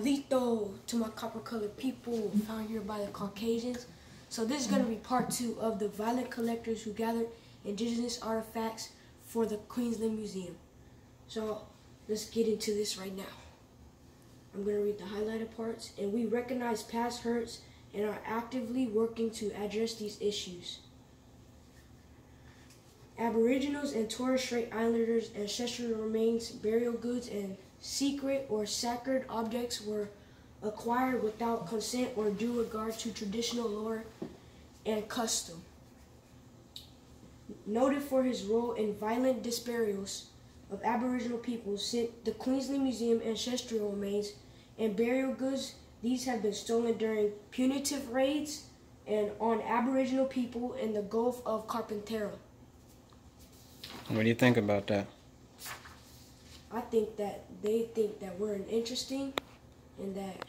Halito to my copper-colored people found here by the Caucasians. So this is going to be part 2 of the violent collectors who gathered indigenous artifacts for the Queensland Museum. So let's get into this right now. I'm going to read the highlighted parts. And we recognize past hurts and are actively working to address these issues. Aboriginals and Torres Strait Islanders' ancestral remains, burial goods, and secret or sacred objects were acquired without consent or due regard to traditional lore and custom. Noted for his role in violent disburials of Aboriginal peoples, sent the Queensland Museum ancestral remains and burial goods. These have been stolen during punitive raids and on Aboriginal people in the Gulf of Carpentera. What do you think about that? I think that they think that we're interesting and that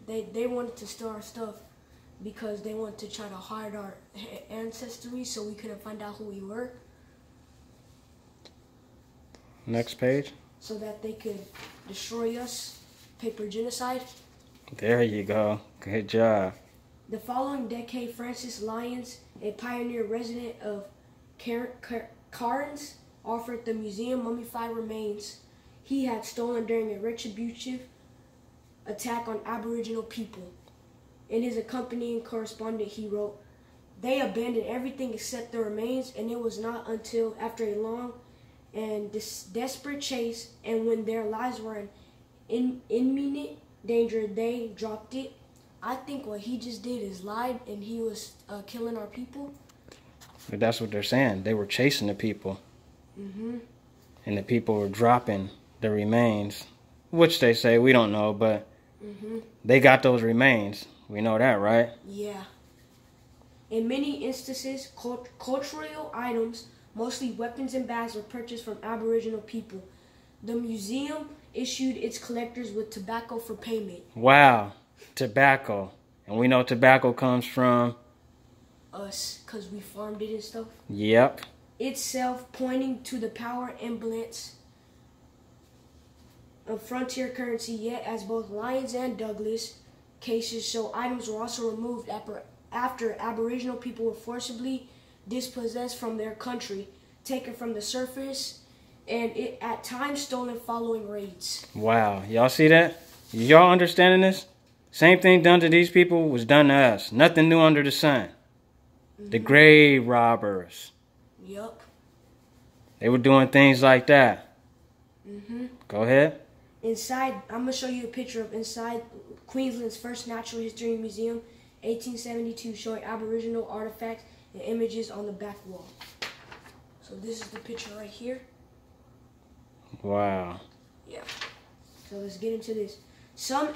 they wanted to steal our stuff because they want to try to hide our ancestry so we couldn't find out who we were. Next page. So that they could destroy us, paper genocide. There you go. Good job. The following decade, Francis Lyons, a pioneer resident of Cairns, offered the museum mummified remains he had stolen during a retributive attack on Aboriginal people. In his accompanying correspondence, he wrote, "They abandoned everything except the remains, and it was not until after a long and desperate chase, and when their lives were in imminent danger, they dropped it." I think what he just did is lied, and he was killing our people. But that's what they're saying. They were chasing the people. Mm-hmm. And the people were dropping the remains, which they say, we don't know, but they got those remains. We know that, right? Yeah. In many instances, cultural items, mostly weapons and bags, were purchased from Aboriginal people. The museum issued its collectors with tobacco for payment. Wow. Tobacco. And we know tobacco comes from us, because we farmed it and stuff. Yep. Itself pointing to the power imbalance of frontier currency, yet as both Lyons and Douglas cases show, items were also removed after Aboriginal people were forcibly dispossessed from their country, taken from the surface, and it at times stolen following raids. Wow. Y'all see that? Y'all understanding this? Same thing done to these people was done to us. Nothing new under the sun. The grave robbers. Yup. They were doing things like that. Go ahead. Inside, I'm going to show you a picture of inside Queensland's first natural history museum, 1872, showing Aboriginal artifacts and images on the back wall. So this is the picture right here. Wow. Yeah. So let's get into this. Some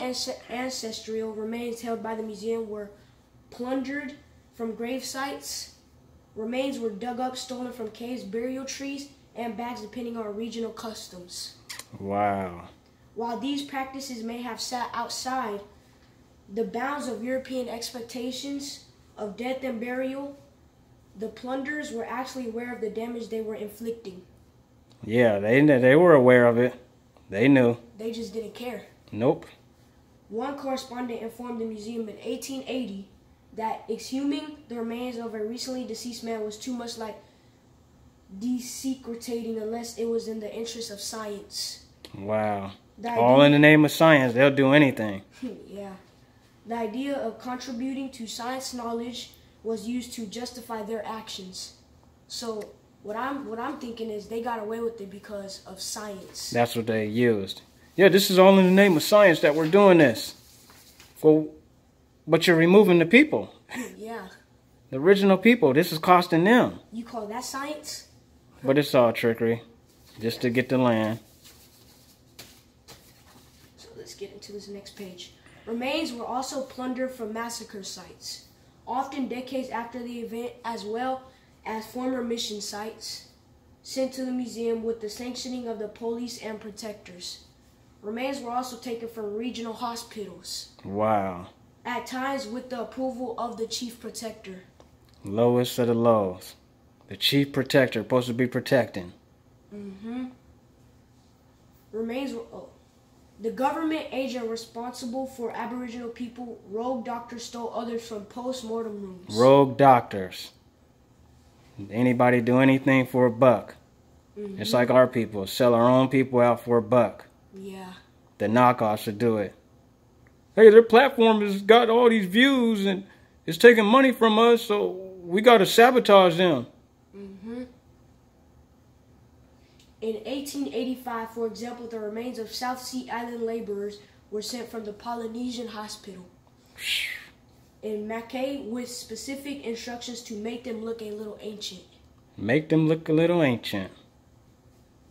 ancestral remains held by the museum were plundered from grave sites. Remains were dug up, stolen from caves, burial trees, and bags, depending on regional customs. Wow. While these practices may have sat outside the bounds of European expectations of death and burial, the plunderers were actually aware of the damage they were inflicting. Yeah, they were aware of it. They knew. They just didn't care. Nope. One correspondent informed the museum in 1880 that exhuming the remains of a recently deceased man was too much like desecrating unless it was in the interest of science. Wow. All in the name of science. They'll do anything. Yeah. The idea of contributing to science knowledge was used to justify their actions. So what I'm thinking is they got away with it because of science. That's what they used. Yeah, this is all in the name of science that we're doing this. But you're removing the people. Yeah. The original people. This is costing them. You call that science? But it's all trickery. Just to get the land. So let's get into this next page. Remains were also plundered from massacre sites, often decades after the event, as well as former mission sites, sent to the museum with the sanctioning of the police and protectors. Remains were also taken from regional hospitals. Wow. At times with the approval of the chief protector. Lowest of the lows. The chief protector supposed to be protecting. Remains were The government agent responsible for Aboriginal people, rogue doctors stole others from post-mortem rooms. Rogue doctors. Anybody do anything for a buck. It's like our people. Sell our own people out for a buck. Yeah. The knockoffs should do it. Hey, their platform has got all these views and it's taking money from us, so we got to sabotage them. In 1885, for example, the remains of South Sea Island laborers were sent from the Polynesian hospital in Mackay with specific instructions to make them look a little ancient. Make them look a little ancient.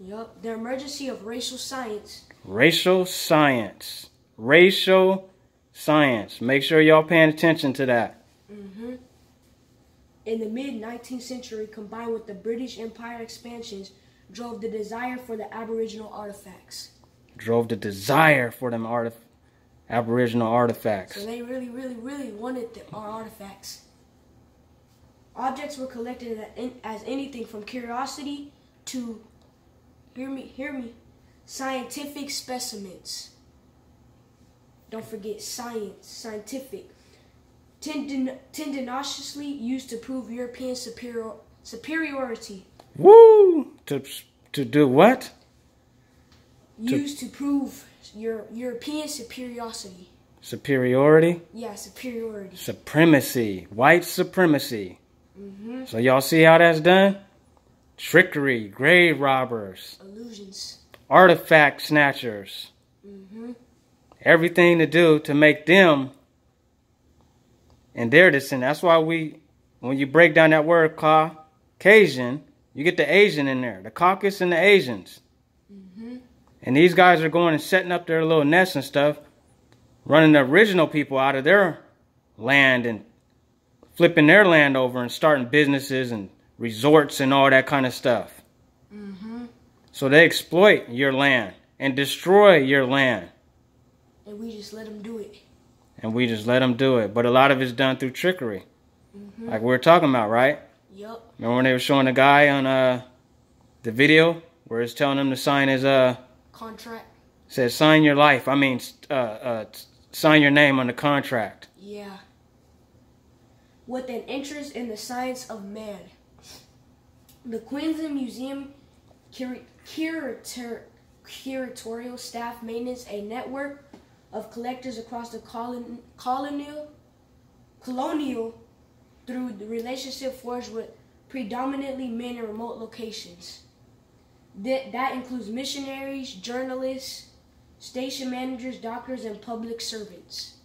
Yup. The emergency of racial science. Racial science. Racial science. Make sure y'all paying attention to that. In the mid-19th century, combined with the British Empire expansions, drove the desire for the Aboriginal artifacts. Drove the desire for them Aboriginal artifacts. So they really wanted our artifacts. Objects were collected as anything from curiosity to, hear me, scientific specimens. Don't forget science, scientific. Tendenaciously used to prove European superiority. Woo! To do what? Used to prove your European superiority. Superiority? Yeah, superiority. Supremacy. White supremacy. So y'all see how that's done? Trickery. Grave robbers. Illusions. Artifact snatchers. Everything to do to make them and their descent. That's why when you break down that word cauc-asian, you get the Asian in there. The Caucasus and the Asians. And these guys are going and setting up their little nests and stuff, running the original people out of their land and flipping their land over and starting businesses and resorts and all that kind of stuff. So they exploit your land and destroy your land. And we just let them do it. And we just let them do it. But a lot of it's done through trickery. Like we were talking about, right? Yup. Remember when they were showing the guy on the video where it's telling him to sign his contract? Says sign your life. I mean, sign your name on the contract. Yeah. With an interest in the science of man. The Queensland Museum curatorial staff maintains a network of collectors across the colonial through the relationship forged with predominantly men in remote locations. That includes missionaries, journalists, station managers, doctors, and public servants.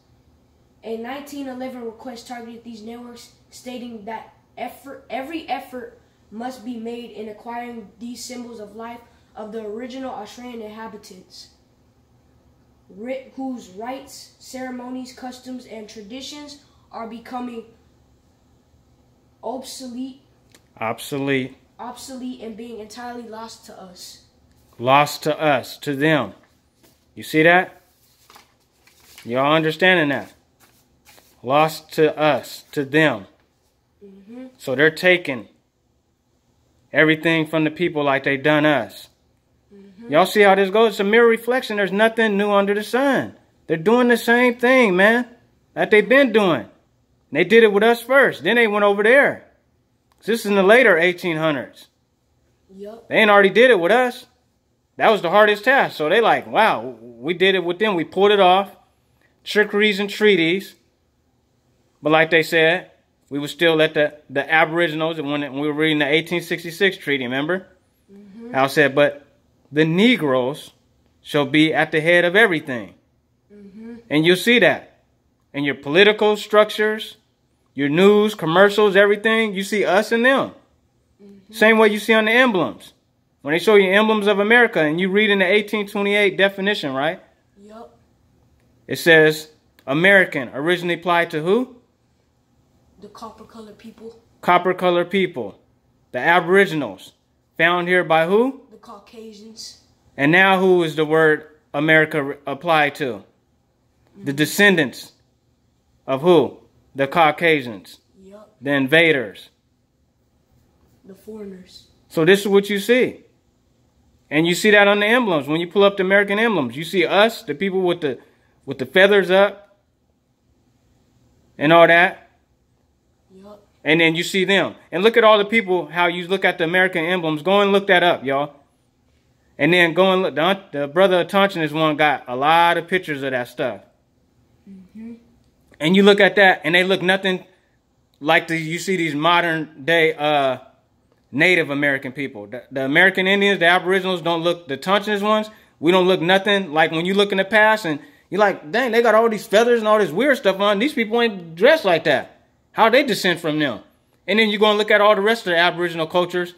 A 1911 request targeted these networks, stating that every effort must be made in acquiring these symbols of life of the original Australian inhabitants, whose rites, ceremonies, customs, and traditions are becoming obsolete and being entirely lost to us. Lost to us, to them. You see that? Y'all understanding that? Lost to us, to them. So they're taking everything from the people like they done us. Y'all see how this goes? It's a mirror reflection. There's nothing new under the sun. They're doing the same thing, man, that they've been doing. And they did it with us first. Then they went over there. This is in the later 1800s. Yep. They ain't already did it with us. That was the hardest task. So they like, wow, we did it with them. We pulled it off. Trickeries and treaties. But like they said, we would still let the Aboriginals, and when we were reading the 1866 treaty, remember? How it said, but the Negroes shall be at the head of everything. And you'll see that in your political structures, your news, commercials, everything. You see us and them. Same way you see on the emblems. When they show you emblems of America and you read in the 1828 definition, right? Yup. It says American originally applied to who? The copper-colored people. Copper-colored people. The Aboriginals. Found here by who? The Caucasians. And now who is the word America applied to? The descendants of who? The Caucasians. Yup. The invaders. The foreigners. So this is what you see. And you see that on the emblems. When you pull up the American emblems, you see us, the people with the feathers up and all that. Yep. And then you see them. And look at all the people, how you look at the American emblems. Go and look that up, y'all. And then go and look. The brother Atanchin is one got a lot of pictures of that stuff. Mm-hmm. And you look at that, and they look nothing like you see these modern day Native American people. The American Indians, the Aboriginals don't look, the Atanchinist ones, we don't look nothing like when you look in the past and you're like, dang, they got all these feathers and all this weird stuff on. These people ain't dressed like that. How they descend from them? And then you go and look at all the rest of the Aboriginal cultures,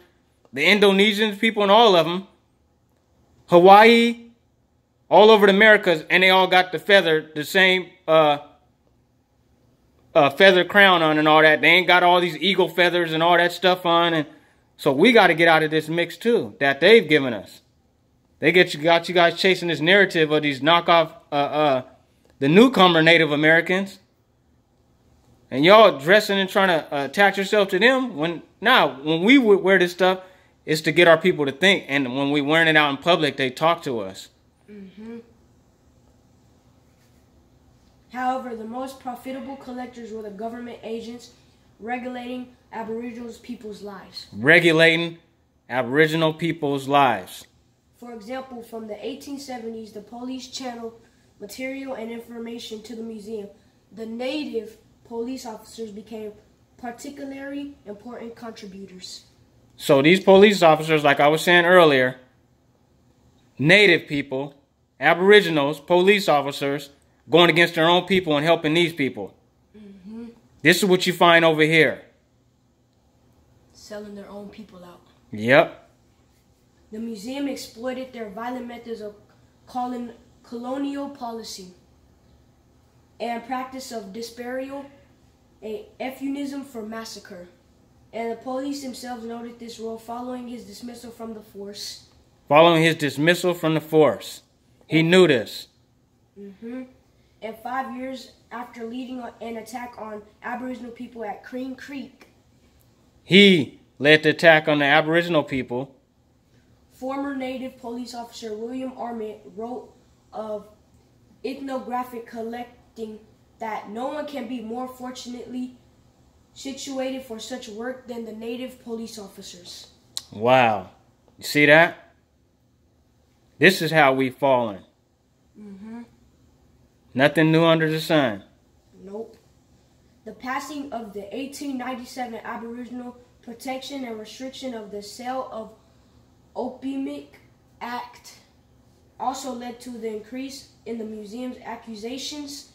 the Indonesians, people and all of them, Hawaii, all over the Americas, and they all got the same feather crown on and all that. They ain't got all these eagle feathers and all that stuff on. And so we got to get out of this mix too that they've given us. They got you guys chasing this narrative of these knockoff, the newcomer Native Americans. And y'all dressing and trying to attach yourself to them. When we wear this stuff, it's to get our people to think. And when we wearing it out in public, they talk to us. Mm-hmm. However, the most profitable collectors were the government agents regulating Aboriginal people's lives. Regulating Aboriginal people's lives. For example, from the 1870s, the police channeled material and information to the museum. The native police officers became particularly important contributors. So these police officers, like I was saying earlier, native people, Aboriginals, police officers, going against their own people and helping these people. Mm-hmm. This is what you find over here. Selling their own people out. Yep. The museum exploited their violent methods of colonial policy and practice of disburial, a euphemism for massacre. And the police themselves noted this role following his dismissal from the force. Following his dismissal from the force. He knew this. Mm-hmm. And 5 years after leading an attack on Aboriginal people at Cream Creek, he led the attack on the Aboriginal people. Former Native police officer William Armitt wrote of ethnographic collecting that no one can be more fortunately situated for such work than the Native police officers. Wow. You see that? This is how we've fallen. Mm-hmm. Nothing new under the sun. Nope. The passing of the 1897 Aboriginal Protection and Restriction of the Sale of Opium Act also led to the increase in the museum's accusations.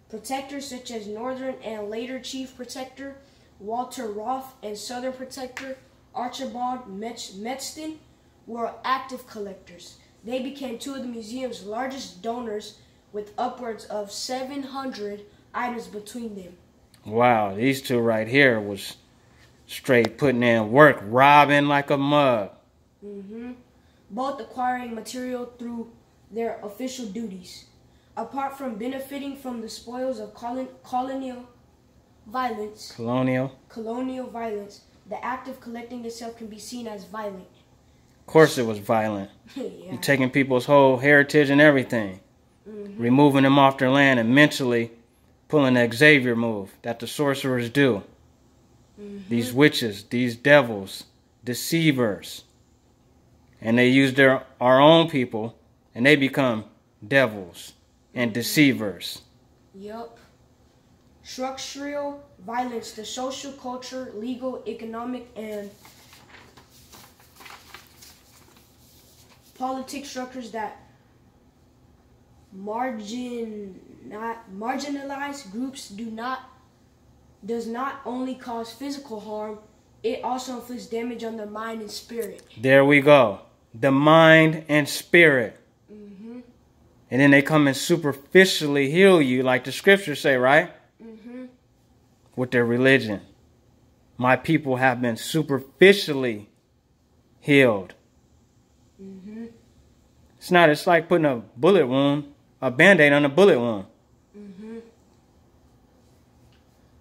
Protectors such as Northern and later Chief Protector Walter Roth and Southern Protector Archibald Metzton were active collectors. They became two of the museum's largest donors with upwards of 700 items between them. Wow, these two right here was straight putting in work, robbing like a mug. Mm-hmm. Both acquiring material through their official duties. Apart from benefiting from the spoils of colonial violence, the act of collecting itself can be seen as violent. Of course it was violent. Yeah. You're taking people's whole heritage and everything. Mm-hmm. Removing them off their land and mentally pulling the Xavier move that the sorcerers do. Mm-hmm. These witches, these devils, deceivers. And they use our own people and they become devils and deceivers. Yup. Structural violence, the social, culture, legal, economic, and politic structures that marginalized groups does not only cause physical harm, it also inflicts damage on their mind and spirit. There we go. The mind and spirit. Mm-hmm. And then they come and superficially heal you, like the scriptures say, right? Mm-hmm. With their religion. My people have been superficially healed. Mm-hmm. It's like putting a bullet wound, a band-aid on a bullet wound. Mm-hmm.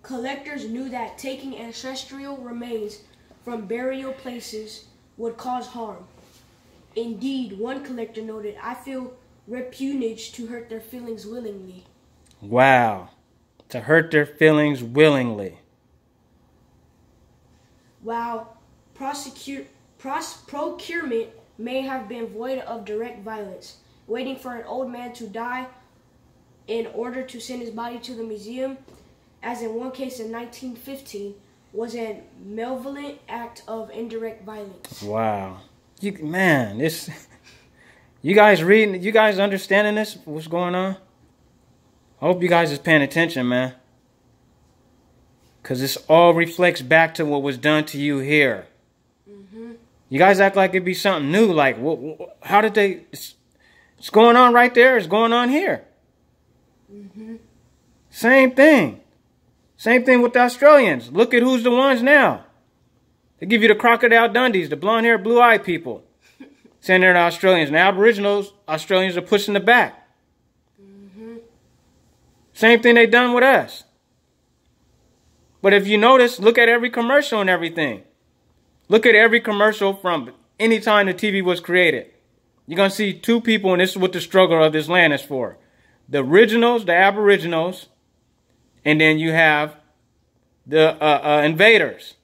Collectors knew that taking ancestral remains from burial places would cause harm. Indeed, one collector noted, "I feel repugnance to hurt their feelings willingly." Wow. To hurt their feelings willingly. While procurement may have been void of direct violence, waiting for an old man to die in order to send his body to the museum, as in one case in 1915, was a malevolent act of indirect violence. Wow. You guys reading, you guys understanding this, what's going on? I hope you guys is paying attention, man. Because this all reflects back to what was done to you here. You guys act like it'd be something new. Like, how did they... It's going on right there. It's going on here. Same thing. Same thing with the Australians. Look at who's the ones now. They give you the Crocodile Dundees, the blonde-haired, blue-eyed people. Saying they're the Australians. And the Aboriginals, Australians are pushing the back. Same thing they done with us. But if you notice, look at every commercial and everything. Look at every commercial from any time the TV was created. You're going to see two people, and this is what the struggle of this land is for. The originals, the Aboriginals, and then you have the invaders.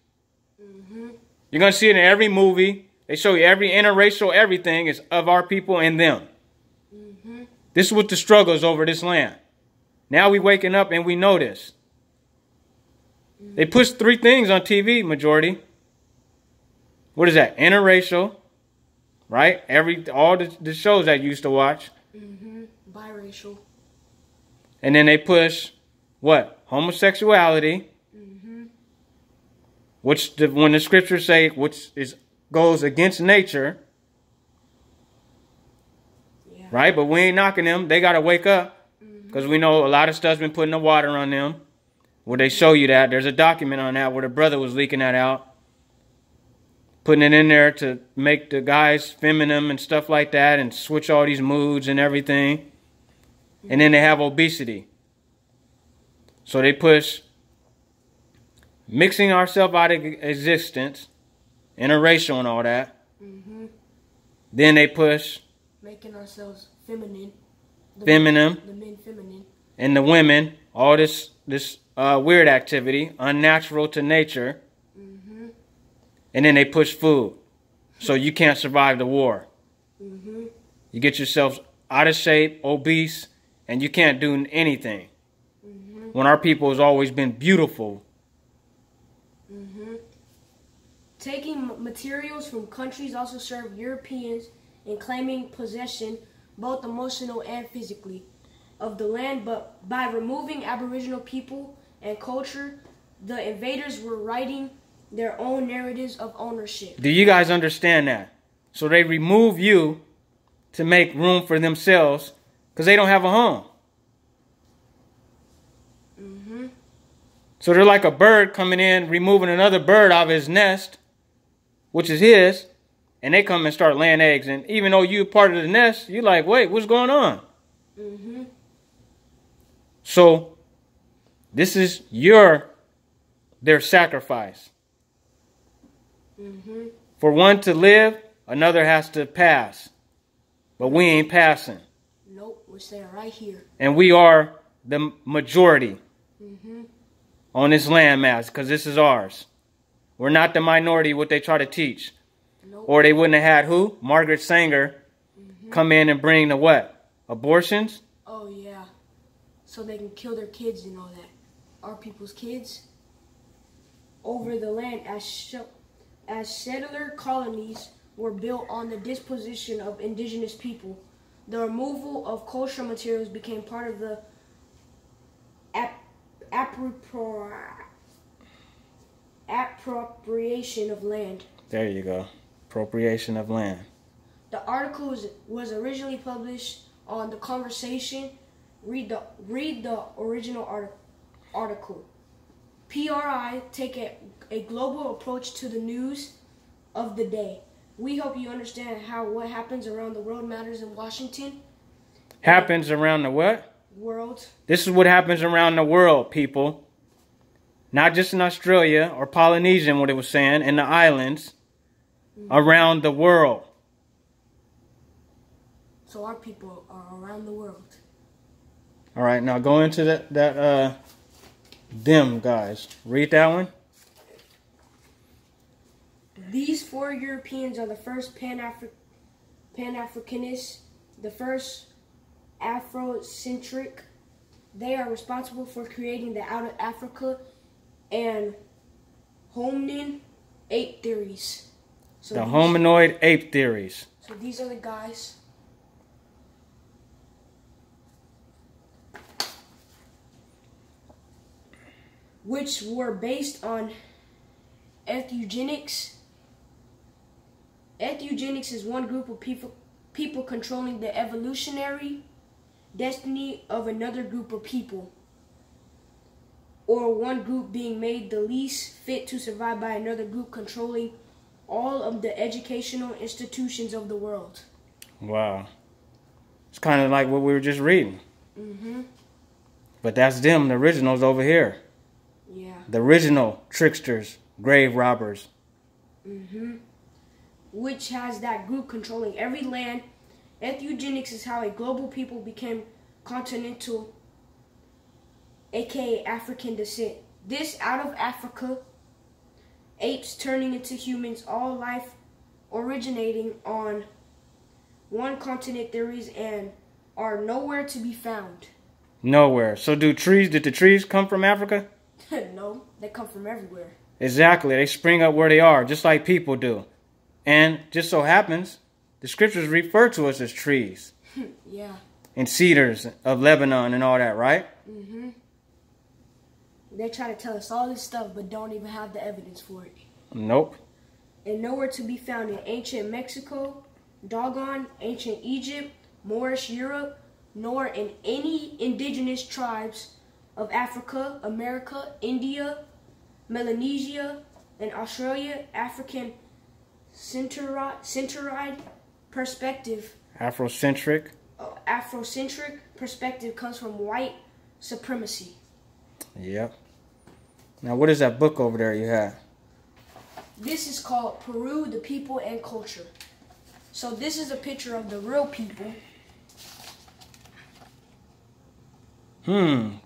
You're going to see it in every movie. They show you every interracial, everything is of our people and them. This is what the struggle is over this land. Now we waking up and we know this. They push 3 things on TV, majority. What is that? Interracial, right? All the shows that you used to watch. Biracial. And then they push what? Homosexuality. Which when the scriptures say goes against nature. Yeah. Right? But we ain't knocking them. They got to wake up. Because we know a lot of stuff's been put in the water on them. Where they show you that. There's a document on that where the brother was leaking that out. Putting it in there to make the guys feminine and stuff like that. And switch all these moods and everything. And then they have obesity. So they push mixing ourselves out of existence. Interracial and all that. Then they push making ourselves feminine. The men feminine. And the women. All this weird activity, unnatural to nature, and then they push food, so you can't survive the war. You get yourself out of shape, obese, and you can't do anything. When our people has always been beautiful. Taking materials from countries also served Europeans in claiming possession, both emotional and physically, of the land, but by removing Aboriginal people and culture, the invaders were writing their own narratives of ownership. Do you guys understand that? So they remove you to make room for themselves because they don't have a home. So they're like a bird coming in, removing another bird out of his nest, which is his, and they come and start laying eggs. And even though you're part of the nest, you're like, wait, what's going on? So this is their sacrifice. For one to live, another has to pass. But we ain't passing. Nope, we're staying right here. And we are the majority on this landmass because this is ours. We're not the minority, what they try to teach. Nope. Or they wouldn't have had who? Margaret Sanger come in and bring the what? Abortions? Oh, yeah. So they can kill their kids and all that. Our people's kids. Over the land as settler colonies were built on the disposition of indigenous people. The removal of cultural materials became part of the appropriation of land. There you go. Appropriation of land. The article was originally published on The Conversation. Read the original article. PRI take a global approach to the news of the day. We hope you understand how what happens around the world matters in Washington. Happens around the what? World. This is what happens around the world, people. Not just in Australia or Polynesian, what it was saying, in the islands. Around the world. So our people are around the world. All right, now go into them guys. Read that one. These 4 Europeans are the first Pan-Africanists, the first Afrocentric. They are responsible for creating the out of Africa and hominin ape theories. So The hominoid ape theories. So these are the guys. Which were based on eugenics. Eugenics is one group of people controlling the evolutionary destiny of another group of people, or one group being made the least fit to survive by another group controlling all of the educational institutions of the world. Wow. It's kind of like what we were just reading. But that's them, the originals over here. Yeah. The original tricksters, grave robbers. Which has that group controlling every land. Eugenics is how a global people became continental, aka African descent. This out of Africa, apes turning into humans, all life originating on one continent theories and are nowhere to be found. Nowhere. So did the trees come from Africa? No, they come from everywhere. Exactly. They spring up where they are, just like people do. And just so happens, the scriptures refer to us as trees. Yeah. And cedars of Lebanon and all that, right? They try to tell us all this stuff, but don't even have the evidence for it. Nope. And nowhere to be found in ancient Mexico, Dogon, ancient Egypt, Moorish Europe, nor in any indigenous tribes of Africa, America, India, Melanesia, and Australia. African centroid perspective. Afrocentric. Afrocentric perspective comes from white supremacy. Yep. Now, what is that book over there you have? This is called Peru, the People and Culture. So this is a picture of the real people.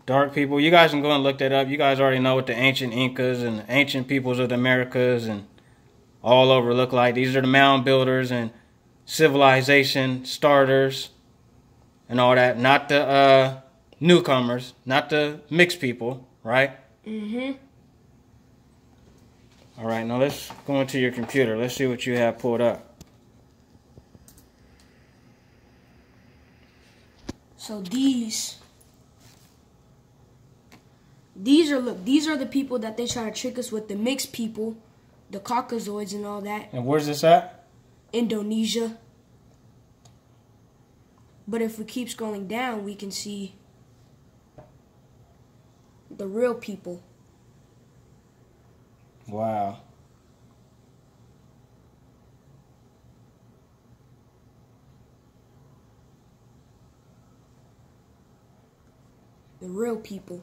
Dark people. You guys can go and look that up. You guys already know what the ancient Incas and the ancient peoples of the Americas and all over look like. These are the mound builders and civilization starters and all that. Not the newcomers, not the mixed people, right? All right, now let's go into your computer. Let's see what you have pulled up. So these are the people that they try to trick us with, the mixed people, the cauc-asians and all that. And where's this at? Indonesia. But if we keep scrolling down, we can see the real people. Wow. The real people.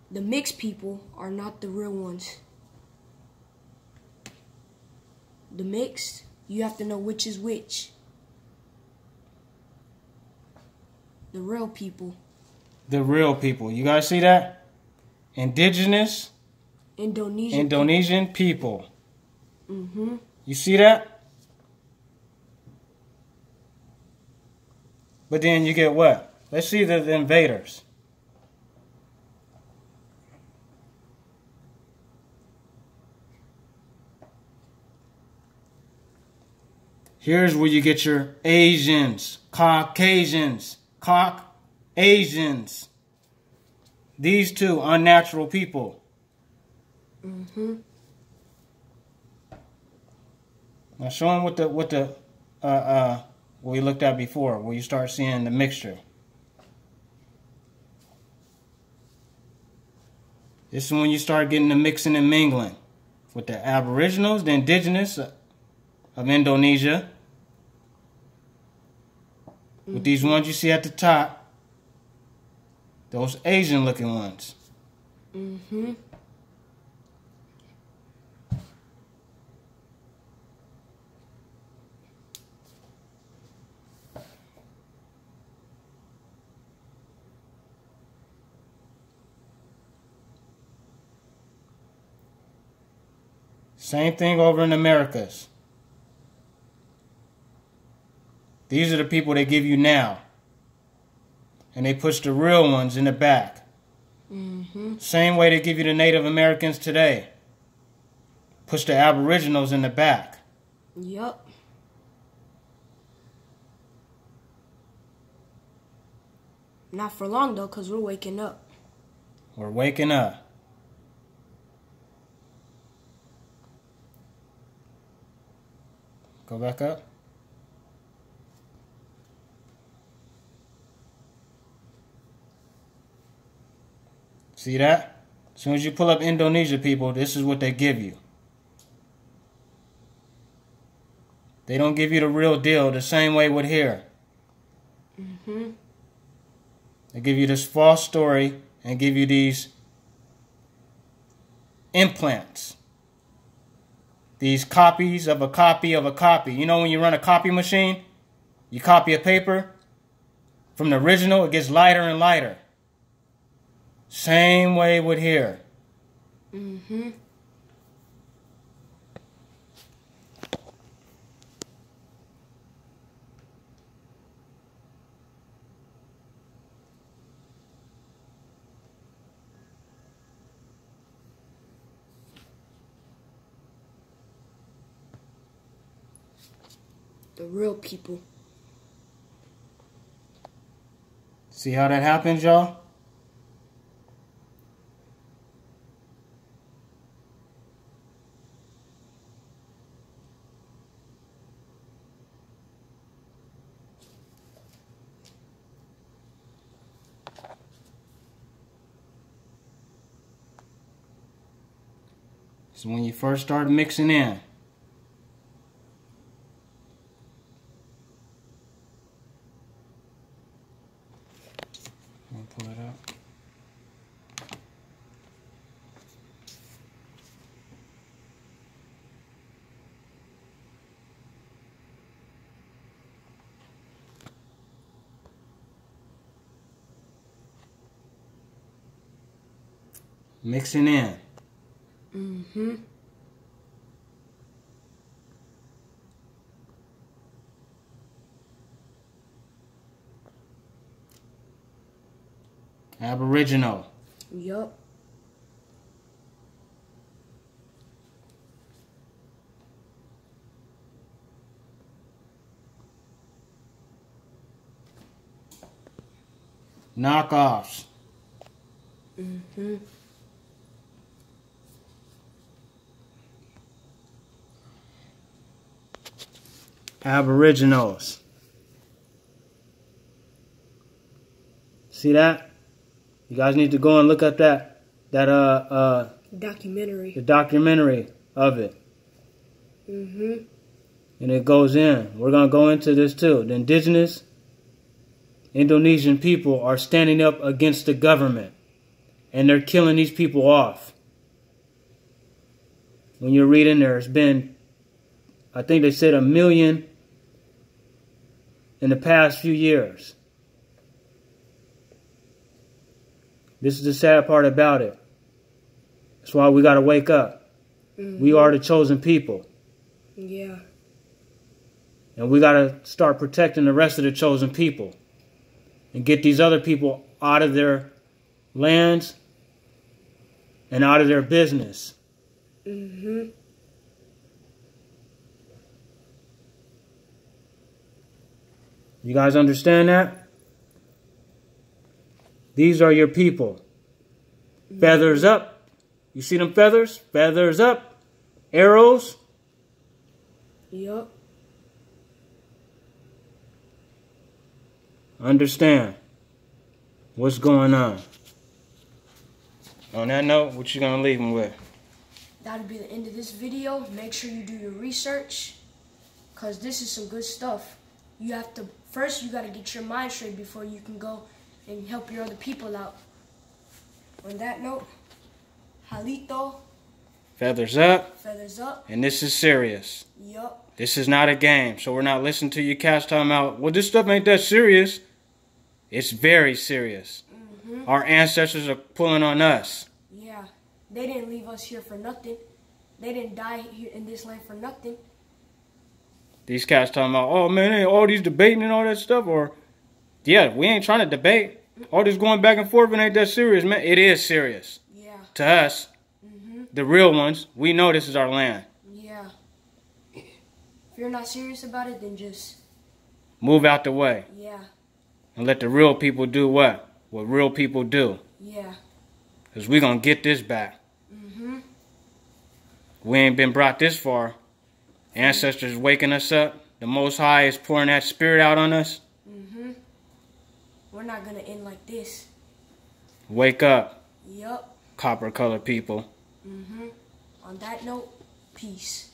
The mixed people are not the real ones. The mixed, you have to know which is which. The real people. The real people. You guys see that? Indigenous Indonesian people. You see that? But then you get what? Let's see the invaders. Here's where you get your Asians, Caucasians, cauc-asians. These two unnatural people. Now show them what we looked at before, where you start seeing the mixture. This is when you start getting the mixing and mingling with the aboriginals, the indigenous of Indonesia. With these ones you see at the top, those Asian looking ones. Same thing over in Americas. These are the people they give you now. And they push the real ones in the back. Same way they give you the Native Americans today. Push the Aboriginals in the back. Yup. Not for long, though, because we're waking up. We're waking up. Go back up. See that? As soon as you pull up Indonesia, people, this is what they give you. They don't give you the real deal the same way with here. They give you this false story and give you these implants. These copies of a copy of a copy. You know when you run a copy machine, you copy a paper from the original, it gets lighter and lighter. Same way with here. The real people. See how that happens, y'all? So when you first start mixing in, pull it out. Mixing in. Aboriginal. Yup. Knockoffs. Aboriginals. See that? You guys need to go and look up that documentary. The documentary of it. And it goes in. We're gonna go into this too. The indigenous Indonesian people are standing up against the government, and they're killing these people off. When you're reading, there's been, I think they said 1 million in the past few years. This is the sad part about it. That's why we got to wake up. We are the chosen people. Yeah. And we got to start protecting the rest of the chosen people. And get these other people out of their lands and out of their business. You guys understand that? These are your people. Feathers up. You see them feathers? Feathers up. Arrows. Yup. Understand what's going on. On that note, what you gonna leave them with? That'll be the end of this video. Make sure you do your research, because this is some good stuff. You have to, first you gotta get your mind straight before you can go and help your other people out. On that note, Halito. Feathers up. Feathers up. And this is serious. Yup. This is not a game, so we're not listening to you cats talking about, well, this stuff ain't that serious. It's very serious. Our ancestors are pulling on us. Yeah. They didn't leave us here for nothing. They didn't die here in this land for nothing. These cats talking about, oh man, ain't all these debating and all that stuff, or yeah, we ain't trying to debate. All this going back and forth, it ain't that serious, man. It is serious. Yeah. To us, the real ones, we know this is our land. Yeah. If you're not serious about it, then just move out the way. Yeah. And let the real people do what? What real people do. Yeah. Because we going to get this back. We ain't been brought this far. Ancestors waking us up. The Most High is pouring that spirit out on us. We're not going to end like this. Wake up. Yup. Copper colored people. On that note, peace.